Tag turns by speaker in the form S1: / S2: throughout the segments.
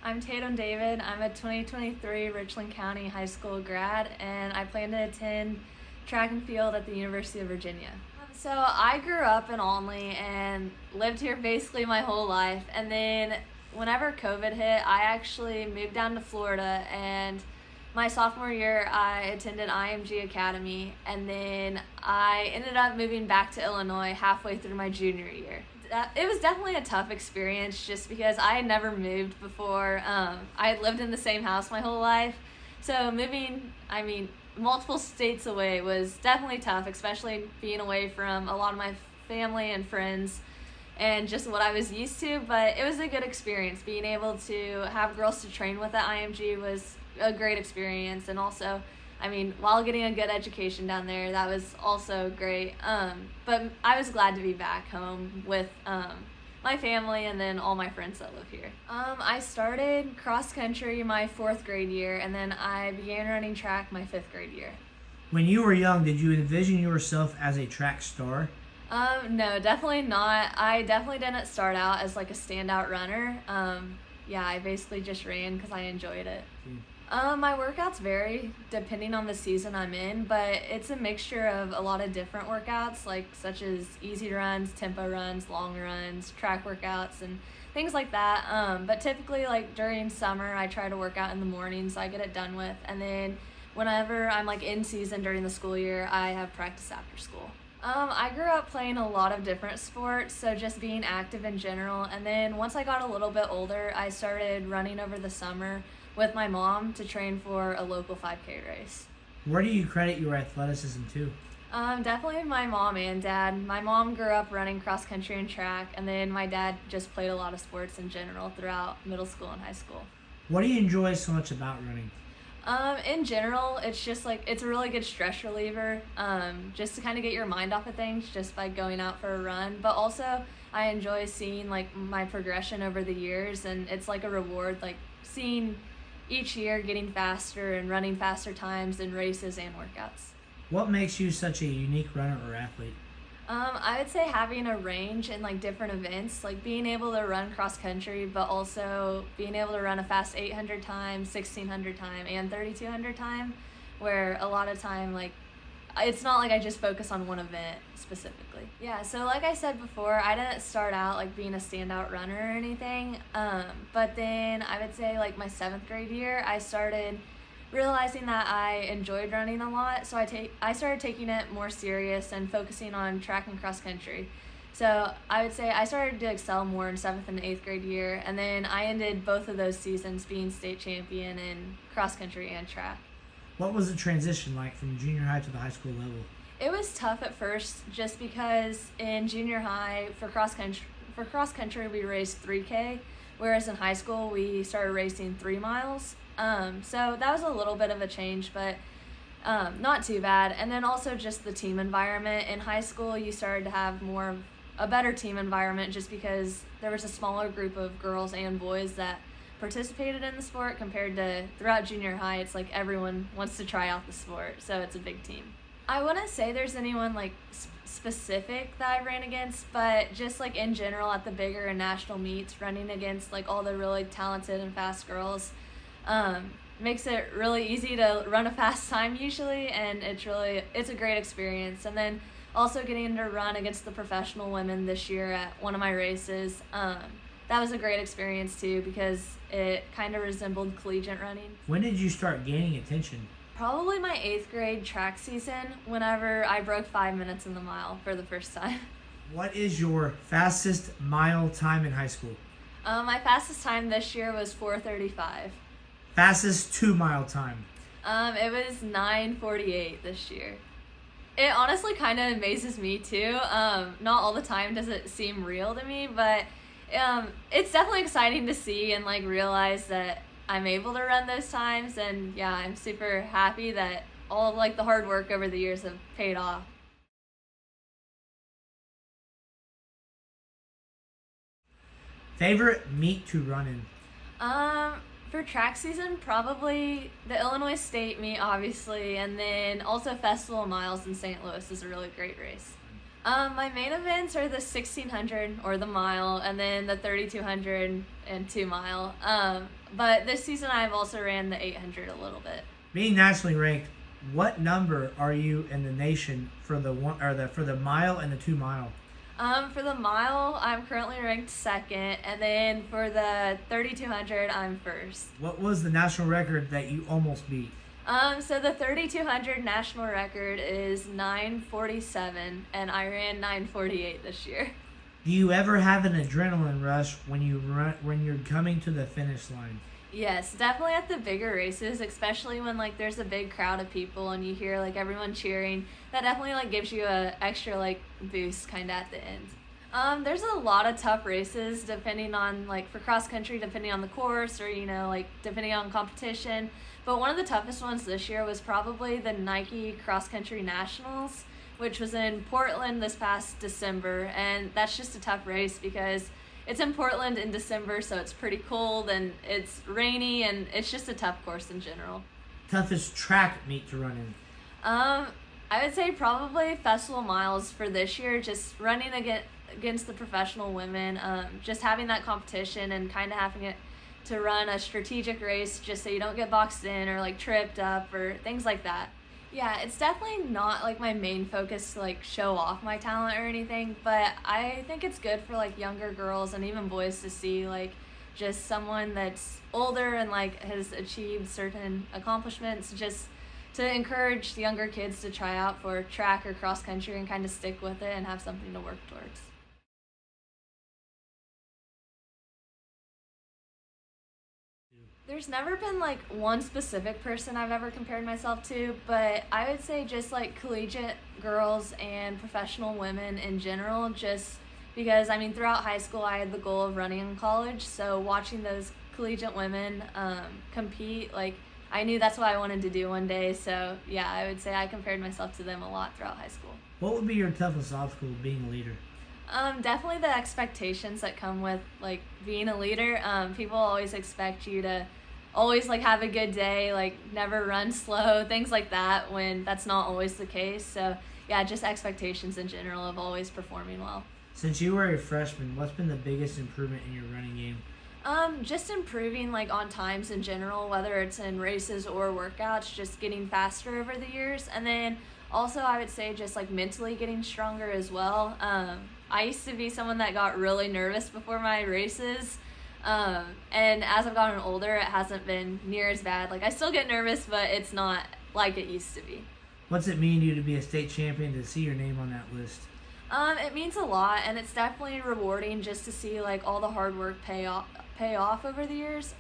S1: I'm Tatum David. I'm a 2023 Richland County High School grad, and I plan to attend track and field at the University of Virginia. So I grew up in Olney and lived here basically my whole life. And then whenever COVID hit, I actually moved down to Florida, and my sophomore year I attended IMG Academy, and then I ended up moving back to Illinois halfway through my junior year. It was definitely a tough experience just because I had never moved before. I had lived in the same house my whole life. So moving, multiple states away was definitely tough, especially being away from a lot of my family and friends and just what I was used to. But it was a good experience. Being able to have girls to train with at IMG was a great experience. And also, while getting a good education down there, that was also great. But I was glad to be back home with my family and then all my friends that live here. I started cross country my 4th grade year, and then I began running track my 5th grade year.
S2: When you were young, did you envision yourself as a track star?
S1: No, definitely not. I definitely didn't start out as like a standout runner. I basically just ran because I enjoyed it. My workouts vary depending on the season I'm in, but it's a mixture of a lot of different workouts, such as easy runs, tempo runs, long runs, track workouts, and things like that. But typically, during summer, I try to work out in the morning so I get it done with, and then whenever I'm in season during the school year, I have practice after school. I grew up playing a lot of different sports, so just being active in general, and then once I got a little bit older, I started running over the summer with my mom to train for a local 5K race.
S2: Where do you credit your athleticism to?
S1: Definitely my mom and dad. My mom grew up running cross country and track, and then my dad just played a lot of sports in general throughout middle school and high school.
S2: What do you enjoy so much about running?
S1: In general, it's just it's a really good stress reliever, just to kind of get your mind off of things just by going out for a run. But also, I enjoy seeing my progression over the years, and it's like a reward, seeing each year getting faster and running faster times in races and workouts.
S2: What makes you such a unique runner or athlete?
S1: I would say having a range in different events, being able to run cross country, but also being able to run a fast 800 time, 1600 time, and 3200 time, where a lot of time it's not I just focus on one event specifically. Yeah, so like I said before, I didn't start out being a standout runner or anything, but then I would say my 7th grade year, I started realizing that I enjoyed running a lot, so I started taking it more serious and focusing on track and cross country. So I would say I started to excel more in 7th and 8th grade year, and then I ended both of those seasons being state champion in cross country and track.
S2: What was the transition like from junior high to the high school level?
S1: It was tough at first just because in junior high for cross country we raced 3K, whereas in high school we started racing 3 miles. So that was a little bit of a change, but not too bad. And then also just the team environment. In high school you started to have a better team environment just because there was a smaller group of girls and boys that participated in the sport compared to throughout junior high. It's everyone wants to try out the sport, so it's a big team. I wouldn't say there's anyone specific that I ran against, but just in general at the bigger and national meets, running against all the really talented and fast girls makes it really easy to run a fast time usually, and it's a great experience. And then also getting to run against the professional women this year at one of my races, that was a great experience too because it kind of resembled collegiate running.
S2: When did you start gaining attention?
S1: Probably my 8th grade track season, whenever I broke 5 minutes in the mile for the first time.
S2: What is your fastest mile time in high school?
S1: My fastest time this year was 4:35.
S2: Fastest 2-mile time?
S1: It was 9:48 this year. It honestly kind of amazes me too. Not all the time does it seem real to me, but it's definitely exciting to see and realize that I'm able to run those times, and yeah, I'm super happy that all the hard work over the years have paid off.
S2: Favorite meet to run in?
S1: For track season, probably the Illinois State meet, obviously, and then also Festival of Miles in St. Louis is a really great race. My main events are the 1600 or the mile, and then the 3200 and 2 mile. But this season I've also ran the 800 a little bit.
S2: Being nationally ranked, what number are you in the nation for the mile and the 2 mile?
S1: For the mile, I'm currently ranked second, and then for the 3200, I'm first.
S2: What was the national record that you almost beat?
S1: So the 3200 national record is 9:47, and I ran 9:48 this year.
S2: Do you ever have an adrenaline rush when you're coming to the finish line?
S1: Yes, definitely at the bigger races, especially when like there's a big crowd of people and you hear like everyone cheering. That definitely like gives you a extra like boost kind of at the end. There's a lot of tough races depending on like for cross country, depending on the course or like depending on competition. But one of the toughest ones this year was probably the Nike Cross Country Nationals, which was in Portland this past December, and that's just a tough race because it's in Portland in December, so it's pretty cold and it's rainy and it's just a tough course in general.
S2: Toughest track meet to run in?
S1: Um, I would say probably Festival Miles for this year, just running against the professional women, just having that competition and kind of having it to run a strategic race just so you don't get boxed in or like tripped up or things like that. Yeah, it's definitely not like my main focus to like show off my talent or anything, but I think it's good for like younger girls and even boys to see like just someone that's older and like has achieved certain accomplishments, just to encourage younger kids to try out for track or cross country and kind of stick with it and have something to work towards. There's never been like one specific person I've ever compared myself to, but I would say just like collegiate girls and professional women in general, just because I mean, throughout high school, I had the goal of running in college, so watching those collegiate women compete, like I knew that's what I wanted to do one day, so yeah, I would say I compared myself to them a lot throughout high school.
S2: What would be your toughest obstacle being a leader?
S1: Definitely the expectations that come with like being a leader. People always expect you to always like have a good day, like never run slow, things like that. When that's not always the case. So yeah, just expectations in general of always performing well.
S2: Since you were a freshman, what's been the biggest improvement in your running game?
S1: Just improving like on times in general, whether it's in races or workouts, just getting faster over the years. And then also I would say just like mentally getting stronger as well. I used to be someone that got really nervous before my races. And as I've gotten older, it hasn't been near as bad. Like I still get nervous, but it's not like it used to be.
S2: What's it mean to you to be a state champion, to see your name on that list?
S1: It means a lot, and it's definitely rewarding just to see like all the hard work pay off over the years.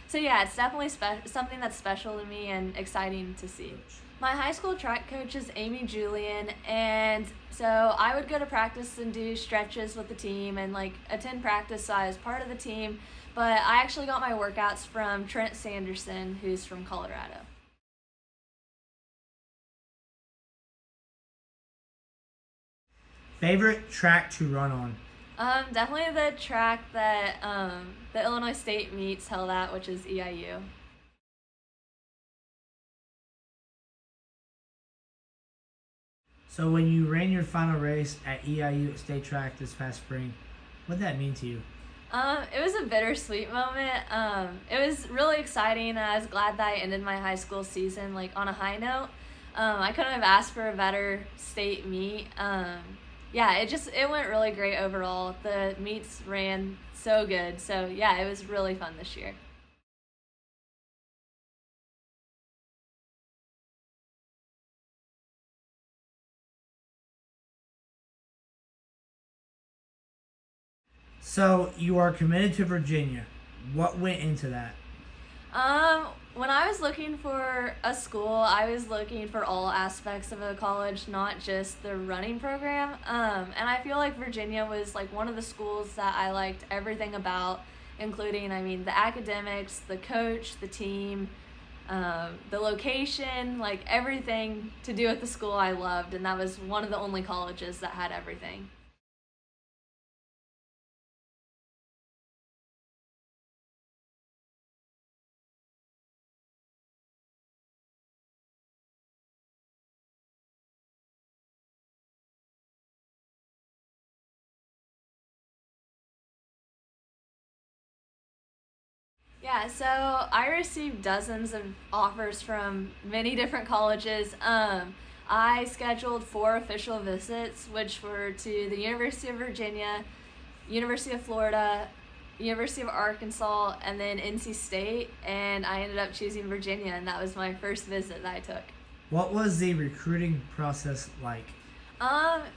S1: So yeah, it's definitely something that's special to me and exciting to see. My high school track coach is Amy Julian, and so I would go to practice and do stretches with the team and like attend practice, so I was part of the team. But I actually got my workouts from Trent Sanderson, who's from Colorado.
S2: Favorite track to run on?
S1: Definitely the track that the Illinois State meets held at, which is EIU.
S2: So when you ran your final race at EIU State Track this past spring, what did that mean to you?
S1: It was a bittersweet moment. It was really exciting. And I was glad that I ended my high school season like on a high note. I couldn't have asked for a better state meet. Yeah, it went really great overall. The meets ran so good. So yeah, it was really fun this year.
S2: So you are committed to Virginia. What went into that?
S1: When I was looking for a school, I was looking for all aspects of a college, not just the running program. And I feel like Virginia was like one of the schools that I liked everything about, including, I mean, the academics, the coach, the team, the location, like everything to do with the school I loved. And that was one of the only colleges that had everything. Yeah, so I received dozens of offers from many different colleges. I scheduled 4 official visits, which were to the University of Virginia, University of Florida, University of Arkansas, and then NC State. And I ended up choosing Virginia, and that was my first visit that I took.
S2: What was the recruiting process like?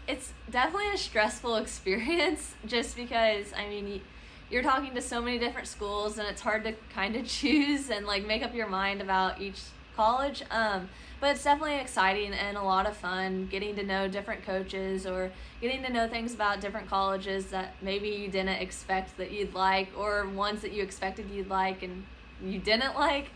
S1: It's definitely a stressful experience just because, I mean, you're talking to so many different schools and it's hard to kind of choose and like make up your mind about each college. But it's definitely exciting and a lot of fun getting to know different coaches or getting to know things about different colleges that maybe you didn't expect that you'd like, or ones that you expected you'd like and you didn't like.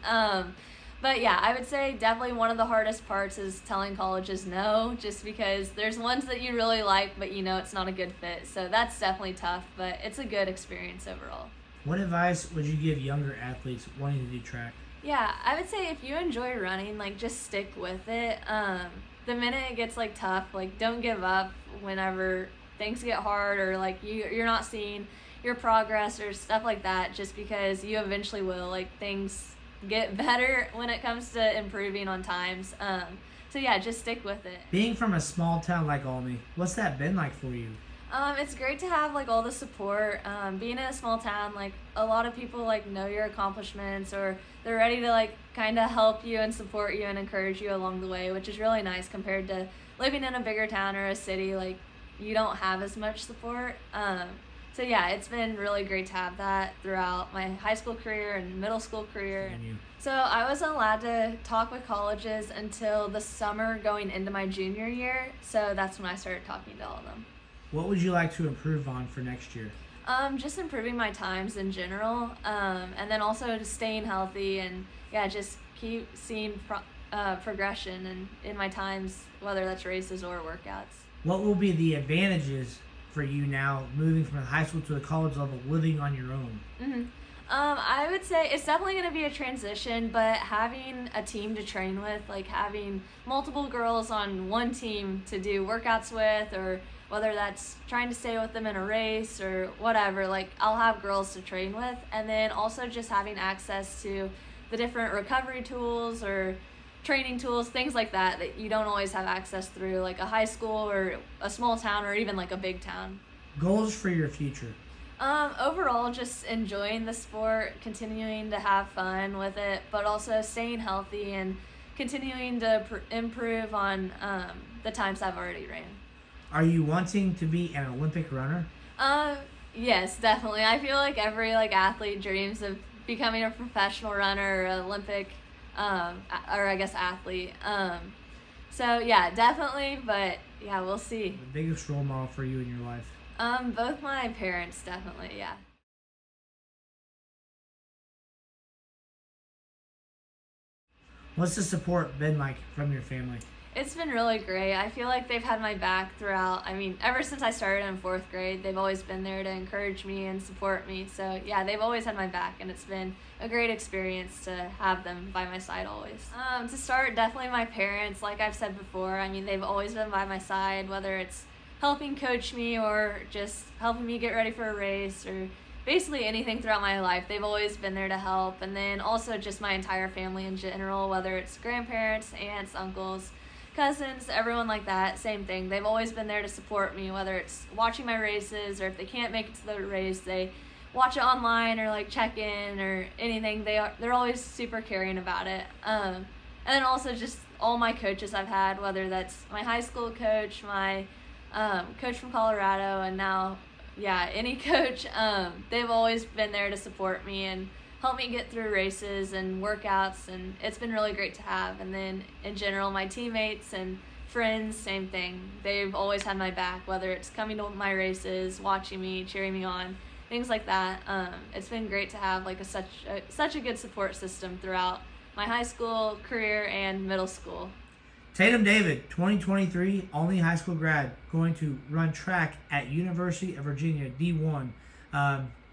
S1: But yeah, I would say definitely one of the hardest parts is telling colleges no, just because there's ones that you really like, but you know it's not a good fit. So that's definitely tough, but it's a good experience overall.
S2: What advice would you give younger athletes wanting to do track?
S1: Yeah, I would say if you enjoy running, like just stick with it. The minute it gets like tough, like don't give up whenever things get hard or like you're not seeing your progress or stuff like that, just because you eventually will. Like things get better when it comes to improving on times. So yeah, just stick with it.
S2: Being from a small town like Olney, what's that been like for you?
S1: It's great to have like all the support. Being in a small town, like a lot of people like know your accomplishments or they're ready to like kind of help you and support you and encourage you along the way, which is really nice compared to living in a bigger town or a city. Like you don't have as much support. So yeah, it's been really great to have that throughout my high school career and middle school career. So I wasn't allowed to talk with colleges until the summer going into my junior year. So that's when I started talking to all of them.
S2: What would you like to improve on for next year?
S1: Just improving my times in general, and then also just staying healthy and yeah, just keep seeing progression in my times, whether that's races or workouts.
S2: What will be the advantages for you now moving from high school to the college level, living on your own?
S1: I would say it's definitely going to be a transition, but having a team to train with, like having multiple girls on one team to do workouts with, or whether that's trying to stay with them in a race or whatever, like I'll have girls to train with. And then also just having access to the different recovery tools or training tools, things like that you don't always have access through like a high school or a small town or even like a big town.
S2: Goals for your future?
S1: Overall, just enjoying the sport, continuing to have fun with it, but also staying healthy and continuing to improve on the times I've already ran.
S2: Are you wanting to be an Olympic runner?
S1: Yes, definitely. I feel like every like athlete dreams of becoming a professional runner or Olympic, or I guess athlete. So yeah, definitely. But yeah, we'll see.
S2: The biggest role model for you in your life?
S1: Both my parents, definitely. Yeah.
S2: What's the support been like from your family?
S1: It's been really great. I feel like they've had my back throughout. I mean, ever since I started in 4th grade, they've always been there to encourage me and support me. So yeah, they've always had my back, and it's been a great experience to have them by my side always. To start, definitely my parents. Like I've said before, I mean, they've always been by my side, whether it's helping coach me or just helping me get ready for a race or basically anything throughout my life. They've always been there to help. And then also just my entire family in general, whether it's grandparents, aunts, uncles, cousins, everyone like that, same thing. They've always been there to support me, whether it's watching my races or if they can't make it to the race, they watch it online or like check in or anything. They're always super caring about it. And then also just all my coaches I've had, whether that's my high school coach, my coach from Colorado, and now yeah, any coach, they've always been there to support me and help me get through races and workouts, and it's been really great to have. And then in general, my teammates and friends, same thing. They've always had my back, whether it's coming to my races, watching me, cheering me on, things like that. It's been great to have like such a good support system throughout my high school career and middle school.
S2: Tatum David, 2023 Olney High School grad, going to run track at University of Virginia D1.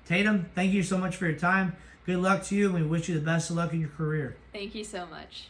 S2: Tatum, thank you so much for your time. Good luck to you, and we wish you the best of luck in your career.
S1: Thank you so much.